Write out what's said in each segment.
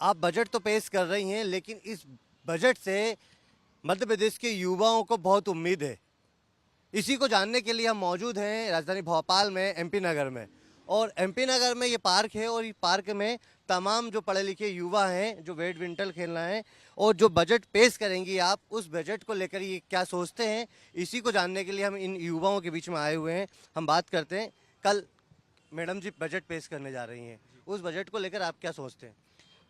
आप बजट तो पेश कर रही हैं, लेकिन इस बजट से मध्य प्रदेश के युवाओं को बहुत उम्मीद है। इसी को जानने के लिए हम मौजूद हैं राजधानी भोपाल में, एमपी नगर में। और एमपी नगर में ये पार्क है और ये पार्क में तमाम जो पढ़े लिखे युवा हैं जो बैडमिंटन खेलना है और जो बजट पेश करेंगी आप, उस बजट को लेकर ये क्या सोचते हैं, इसी को जानने के लिए हम इन युवाओं के बीच में आए हुए हैं। हम बात करते हैं। कल मैडम जी बजट पेश करने जा रही हैं, उस बजट को लेकर आप क्या सोचते हैं?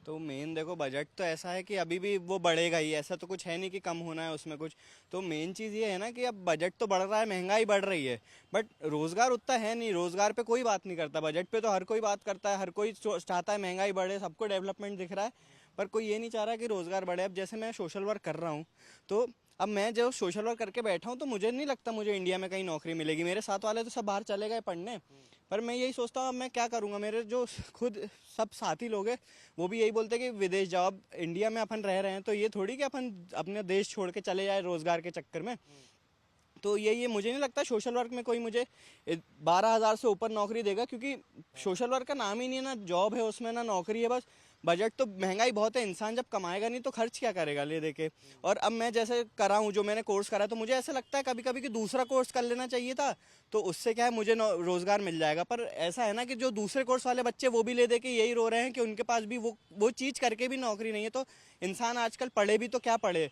तो मेन देखो, बजट तो ऐसा है कि अभी भी वो बढ़ेगा ही, ऐसा तो कुछ है नहीं कि कम होना है उसमें कुछ। तो मेन चीज़ ये है ना कि अब बजट तो बढ़ रहा है, महंगाई बढ़ रही है, बट रोज़गार उतना है नहीं। रोज़गार पे कोई बात नहीं करता, बजट पे तो हर कोई बात करता है, हर कोई चाहता है महंगाई बढ़े, सबको डेवलपमेंट दिख रहा है, पर कोई ये नहीं चाह रहा कि रोज़गार बढ़े। अब जैसे मैं सोशल वर्क कर रहा हूँ, तो अब मैं जो सोशल वर्क करके बैठा हूँ, तो मुझे नहीं लगता मुझे इंडिया में कहीं नौकरी मिलेगी। मेरे साथ वाले तो सब बाहर चले गए पढ़ने, पर मैं यही सोचता हूँ अब मैं क्या करूँगा। मेरे जो खुद सब साथी लोग हैं वो भी यही बोलते हैं कि विदेश जाओ। अब इंडिया में अपन रह रहे हैं, तो ये थोड़ी कि अपन अपने देश छोड़ के चले जाए रोज़गार के चक्कर में। तो ये मुझे नहीं लगता सोशल वर्क में कोई मुझे 12,000 से ऊपर नौकरी देगा, क्योंकि सोशल वर्क का नाम ही नहीं है, ना जॉब है उसमें ना नौकरी है। बस बजट तो, महंगाई बहुत है, इंसान जब कमाएगा नहीं तो खर्च क्या करेगा ले दे के। और अब मैं जैसे करा हूँ, जो मैंने कोर्स करा, तो मुझे ऐसा लगता है कभी कभी कि दूसरा कोर्स कर लेना चाहिए था, तो उससे क्या है मुझे रोज़गार मिल जाएगा। पर ऐसा है ना कि जो दूसरे कोर्स वाले बच्चे वो भी ले दे के यही रो रहे हैं कि उनके पास भी वो चीज़ करके भी नौकरी नहीं है। तो इंसान आजकल पढ़े भी तो क्या पढ़े।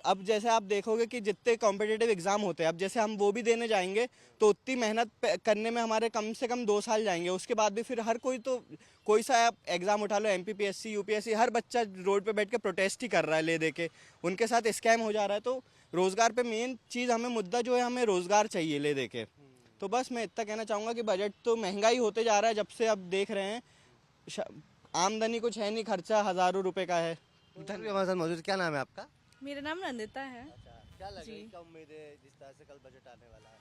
अब जैसे आप देखोगे कि जितने कॉम्पिटिटिव एग्ज़ाम होते हैं, अब जैसे हम वो भी देने जाएंगे तो उतनी मेहनत करने में हमारे कम से कम 2 साल जाएंगे। उसके बाद भी फिर हर कोई, तो कोई सा आप एग्ज़ाम उठा लो, एमपीपीएससी, यूपीएससी, हर बच्चा रोड पे बैठ के प्रोटेस्ट ही कर रहा है ले दे के, उनके साथ स्कैम हो जा रहा है। तो रोज़गार पे मेन चीज़, हमें मुद्दा जो है, हमें रोज़गार चाहिए ले दे के। तो बस मैं इतना कहना चाहूँगा कि बजट तो महंगाई होते जा रहा है जब से, अब देख रहे हैं आमदनी कुछ है नहीं, खर्चा हज़ारों रुपए का है। तो भी हमारे साथ मौजूद है। क्या नाम है आपका? मेरा नाम नंदिता है। अच्छा, क्या लग रहा है, जी। क्या उम्मीद है जिस तरह से कल बजट आने वाला है?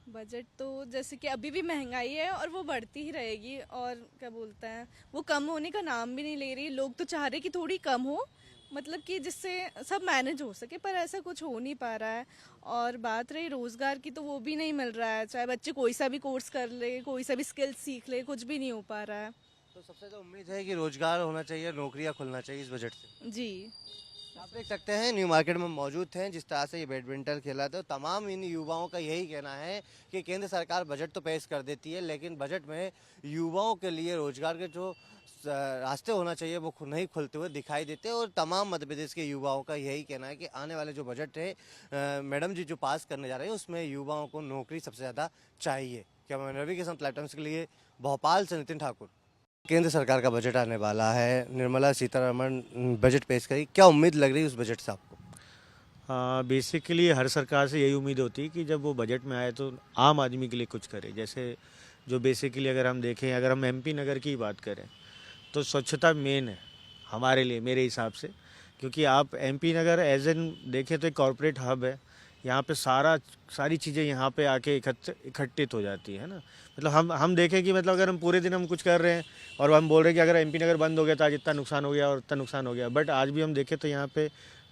बजट तो जैसे कि अभी भी महंगाई है और वो बढ़ती ही रहेगी, और क्या बोलते हैं, वो कम होने का नाम भी नहीं ले रही। लोग तो चाह रहे कि थोड़ी कम हो, मतलब कि जिससे सब मैनेज हो सके, पर ऐसा कुछ हो नहीं पा रहा है। और बात रही रोज़गार की, तो वो भी नहीं मिल रहा है। चाहे बच्चे कोई सा भी कोर्स कर ले, कोई सा भी स्किल सीख ले, कुछ भी नहीं हो पा रहा है। तो सबसे ज़्यादा उम्मीद है कि रोजगार होना चाहिए, नौकरियां खुलना चाहिए इस बजट से। जी। आप देख सकते हैं न्यू मार्केट में मौजूद हैं, जिस तरह से ये बैडमिंटन खेला था। तमाम इन युवाओं का यही कहना है कि केंद्र सरकार बजट तो पेश कर देती है, लेकिन बजट में युवाओं के लिए रोजगार के जो रास्ते होना चाहिए वो नहीं खुलते हुए दिखाई देते। और तमाम मध्य प्रदेश के युवाओं का यही कहना है कि आने वाले जो बजट है मैडम जी जो पास करने जा रहे हैं, उसमें युवाओं को नौकरी सबसे ज़्यादा चाहिए। क्या मैं रवि के साथ लाइव टाइम्स के लिए भोपाल से नितिन ठाकुर। केंद्र सरकार का बजट आने वाला है, निर्मला सीतारमण बजट पेश करी, क्या उम्मीद लग रही है उस बजट से आपको? बेसिकली हर सरकार से यही उम्मीद होती है कि जब वो बजट में आए तो आम आदमी के लिए कुछ करे। जैसे जो बेसिकली अगर हम देखें, अगर हम एमपी नगर की बात करें तो स्वच्छता मेन है हमारे लिए, मेरे हिसाब से। क्योंकि आप एमपी नगर एज एन देखें तो एक कॉरपोरेट हब है। यहाँ पे सारी चीज़ें यहाँ पे आके इकट्ठित हो जाती है ना। मतलब हम देखें कि मतलब अगर हम पूरे दिन हम कुछ कर रहे हैं और हम बोल रहे हैं कि अगर एमपी नगर बंद हो गया तो आज इतना नुकसान हो गया और इतना नुकसान हो गया, बट आज भी हम देखें तो यहाँ पे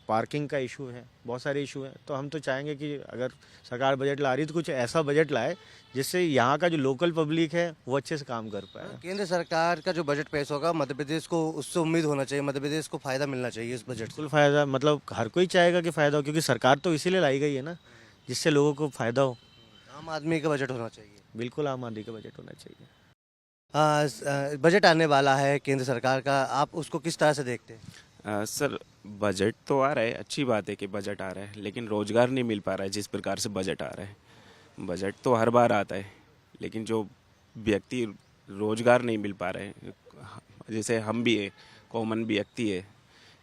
पार्किंग का इशू है, बहुत सारे इशू हैं। तो हम तो चाहेंगे कि अगर सरकार बजट ला रही तो कुछ ऐसा बजट लाए जिससे यहाँ का जो लोकल पब्लिक है वो अच्छे से काम कर पाए। केंद्र सरकार का जो बजट पेश होगा, मध्य प्रदेश को उससे उम्मीद होना चाहिए, मध्य प्रदेश को फायदा मिलना चाहिए इस बजट से। बिल्कुल फ़ायदा, मतलब हर कोई चाहेगा कि फ़ायदा हो, क्योंकि सरकार तो इसीलिए लाई गई है ना, जिससे लोगों को फ़ायदा हो। आम आदमी का बजट होना चाहिए। बिल्कुल आम आदमी का बजट होना चाहिए। बजट आने वाला है केंद्र सरकार का, आप उसको किस तरह से देखते हैं? सर, बजट तो आ रहा है, अच्छी बात है कि बजट आ रहा है, लेकिन रोज़गार नहीं मिल पा रहा है जिस प्रकार से बजट आ रहा है। बजट तो हर बार आता है, लेकिन जो व्यक्ति रोज़गार नहीं मिल पा रहे हैं, जैसे हम भी है, कॉमन व्यक्ति है,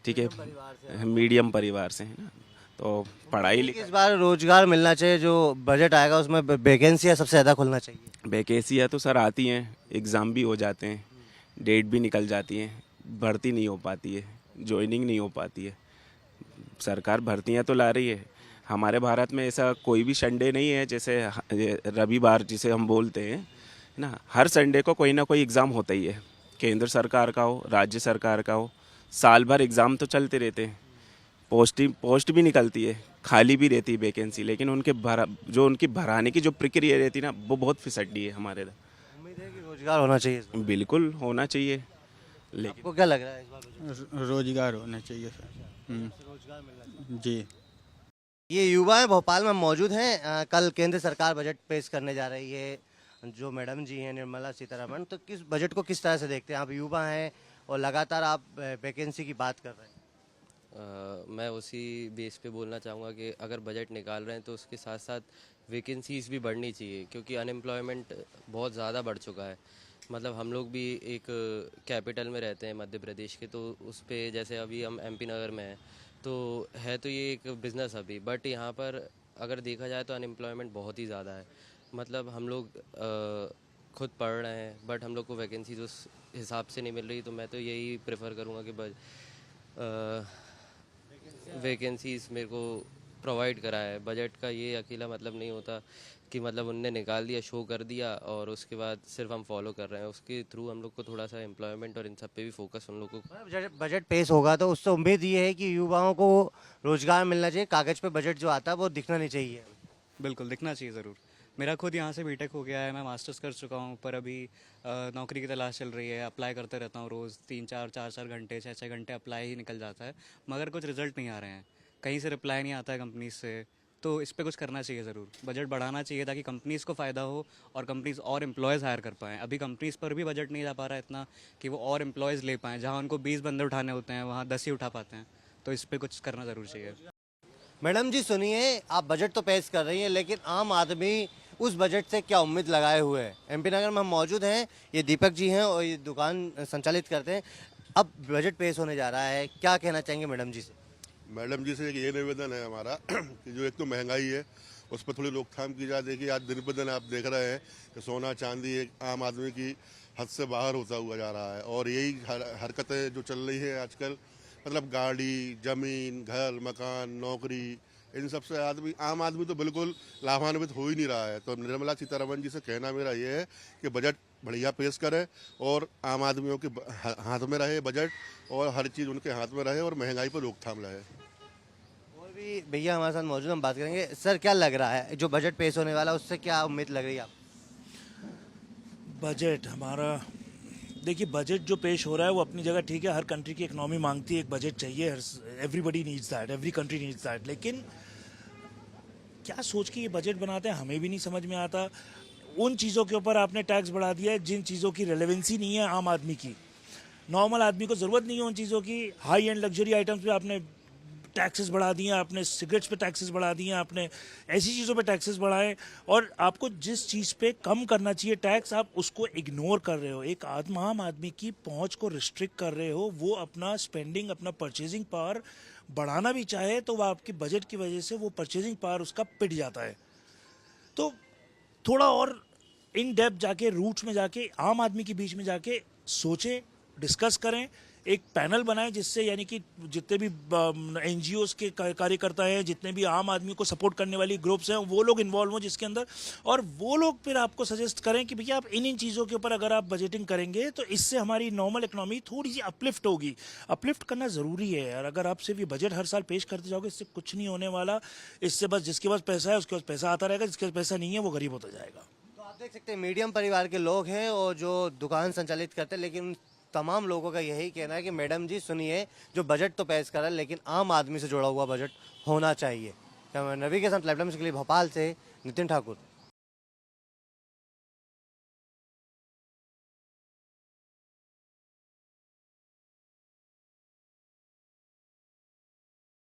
ठीक है, मीडियम परिवार से है ना, तो पढ़ाई इस बार रोजगार मिलना चाहिए, जो बजट आएगा उसमें वैकेंसियाँ सबसे ज़्यादा खुलना चाहिए। वैकेंसियाँ तो सर आती हैं, एग्ज़ाम भी हो जाते हैं, डेट भी निकल जाती है, भर्ती नहीं हो पाती है, ज्वाइनिंग नहीं हो पाती है। सरकार भर्तियां तो ला रही है। हमारे भारत में ऐसा कोई भी संडे नहीं है, जैसे रविवार जिसे हम बोलते हैं ना, हर संडे को कोई ना कोई एग्ज़ाम होता ही है, केंद्र सरकार का हो, राज्य सरकार का हो, साल भर एग्ज़ाम तो चलते रहते हैं। पोस्ट भी निकलती है, खाली भी रहती है वैकेंसी, लेकिन उनकी भराने की जो प्रक्रिया रहती है ना, वो बहुत फिसड्डी है हमारे इधर। उम्मीद है कि रोजगार होना चाहिए इसमें। बिल्कुल होना चाहिए। लेकिन आपको क्या लग रहा है इस बार बजट रोजगार होना चाहिए सर। रोजगार मिलना चाहिए? जी। ये युवा है भोपाल में मौजूद हैं। कल केंद्र सरकार बजट पेश करने जा रही है, जो मैडम जी हैं निर्मला सीतारमण, तो किस बजट को किस तरह से देखते हैं? आप युवा हैं और लगातार आप वैकेंसी की बात कर रहे हैं। मैं उसी बेस पे बोलना चाहूँगा कि अगर बजट निकाल रहे हैं तो उसके साथ साथ वैकेंसीज भी बढ़नी चाहिए, क्योंकि अनएम्प्लॉयमेंट बहुत ज़्यादा बढ़ चुका है। मतलब हम लोग भी एक कैपिटल में रहते हैं मध्य प्रदेश के, तो उस पे जैसे अभी हम एमपी नगर में हैं, तो है तो ये एक बिज़नेस अभी, बट यहाँ पर अगर देखा जाए तो अनएम्प्लॉयमेंट बहुत ही ज़्यादा है। मतलब हम लोग खुद पढ़ रहे हैं बट हम लोग को वैकेंसीज उस हिसाब से नहीं मिल रही, तो मैं तो यही प्रेफर करूँगा कि वैकेंसीज मेरे को प्रोवाइड कराए। बजट का ये अकेला मतलब नहीं होता कि मतलब उनने निकाल दिया, शो कर दिया और उसके बाद सिर्फ हम फॉलो कर रहे हैं। उसके थ्रू हम लोग को थोड़ा सा एम्प्लॉयमेंट और इन सब पे भी फोकस हम लोग को। बजट पेश होगा तो उससे उम्मीद ये है कि युवाओं को रोजगार मिलना चाहिए, कागज पे बजट जो आता है वो दिखना नहीं चाहिए। बिल्कुल दिखना चाहिए ज़रूर। मेरा खुद यहाँ से बीटेक हो गया है, मैं मास्टर्स कर चुका हूँ, पर अभी नौकरी की तलाश चल रही है। अप्लाई करते रहता हूँ रोज़ 3-4 घंटे 6 घंटे अप्लाई ही निकल जाता है, मगर कुछ रिजल्ट नहीं आ रहे हैं, कहीं से रिप्लाई नहीं आता है कंपनीज से। तो इस पे कुछ करना चाहिए ज़रूर, बजट बढ़ाना चाहिए ताकि कंपनीज़ को फ़ायदा हो और कंपनीज़ और एम्प्लॉयज़ हायर कर पाएँ। अभी कंपनीज़ पर भी बजट नहीं जा पा रहा है इतना कि वो और एम्प्लॉयज़ ले पाएँ। जहाँ उनको 20 बंदे उठाने होते हैं वहाँ 10 ही उठा पाते हैं, तो इस पर कुछ करना ज़रूर चाहिए। मैडम जी सुनिए, आप बजट तो पेश कर रही हैं लेकिन आम आदमी उस बजट से क्या उम्मीद लगाए हुए है? एमपी नगर में हम मौजूद हैं, ये दीपक जी हैं और ये दुकान संचालित करते हैं। अब बजट पेश होने जा रहा है, क्या कहना चाहेंगे मैडम जी से? मैडम जी से एक ये निवेदन है हमारा कि जो एक तो महंगाई है उस पर थोड़ी रोकथाम की जाए। देखिए आज दिन ब दिन आप देख रहे हैं कि सोना चांदी एक आम आदमी की हद से बाहर होता हुआ जा रहा है, और यही हरकतें जो चल रही है आजकल, मतलब गाड़ी, जमीन, घर, मकान, नौकरी, इन सब से आम आदमी तो बिल्कुल लाभान्वित हो ही नहीं रहा है। तो निर्मला सीतारमण जी से कहना मेरा ये है कि बजट बढ़िया पेश करे और आम आदमियों के हाथ में रहे बजट, और हर चीज़ उनके हाथ में रहे और महंगाई पर रोकथाम रहे। और भी भैया हमारे साथ मौजूद, हम बात करेंगे। सर क्या लग रहा है जो बजट पेश होने वाला है, उससे क्या उम्मीद लग रही है आपको? बजट हमारा, देखिए बजट जो पेश हो रहा है वो अपनी जगह ठीक है, हर कंट्री की इकोनॉमी मांगती है एक बजट चाहिए, everybody needs that, every country needs that. लेकिन क्या सोच के ये बजट बनाते हैं हमें भी नहीं समझ में आता। उन चीज़ों के ऊपर आपने टैक्स बढ़ा दिया है जिन चीज़ों की रेलेवेंसी नहीं है आम आदमी की। नॉर्मल आदमी को ज़रूरत नहीं है उन चीज़ों की। हाई एंड लग्जरी आइटम्स पे आपने टैक्सेस बढ़ा दिए, आपने सिगरेट्स पे टैक्सेस बढ़ा दिए, आपने ऐसी चीज़ों पे टैक्सेस बढ़ाए, और आपको जिस चीज़ पे कम करना चाहिए टैक्स आप उसको इग्नोर कर रहे हो। एक आम आदमी की पहुंच को रिस्ट्रिक्ट कर रहे हो। वो अपना स्पेंडिंग, अपना परचेजिंग पावर बढ़ाना भी चाहे तो वह आपकी बजट की वजह से वो परचेजिंग पावर उसका पिट जाता है। तो थोड़ा और इन डेप्थ जाके, रूट्स में जाके, आम आदमी के बीच में जाके सोचें, डिस्कस करें, एक पैनल बनाएं जिससे यानी कि जितने भी एनजीओस के कार्यकर्ता हैं, जितने भी आम आदमी को सपोर्ट करने वाली ग्रुप्स हैं, वो लोग इन्वॉल्व हों जिसके अंदर, और वो लोग फिर आपको सजेस्ट करें कि भैया आप इन चीज़ों के ऊपर अगर आप बजटिंग करेंगे तो इससे हमारी नॉर्मल इकोनॉमी थोड़ी सी अपलिफ्ट होगी। अपलिफ्ट करना ज़रूरी है यार। अगर आप सिर्फ ये बजट हर साल पेश करते जाओगे इससे कुछ नहीं होने वाला। इससे बस जिसके पास पैसा है उसके पास पैसा आता रहेगा, जिसके पास पैसा नहीं है वो गरीब होता जाएगा। तो आप देख सकते हैं मीडियम परिवार के लोग हैं और जो दुकान संचालित करते हैं, लेकिन तमाम लोगों का यही कहना है कि मैडम जी सुनिए, जो बजट तो पेश कर रहा है लेकिन आम आदमी से जुड़ा हुआ बजट होना चाहिए। क्या नबी के साथ लैपटॉप के लिए भोपाल से नितिन ठाकुर।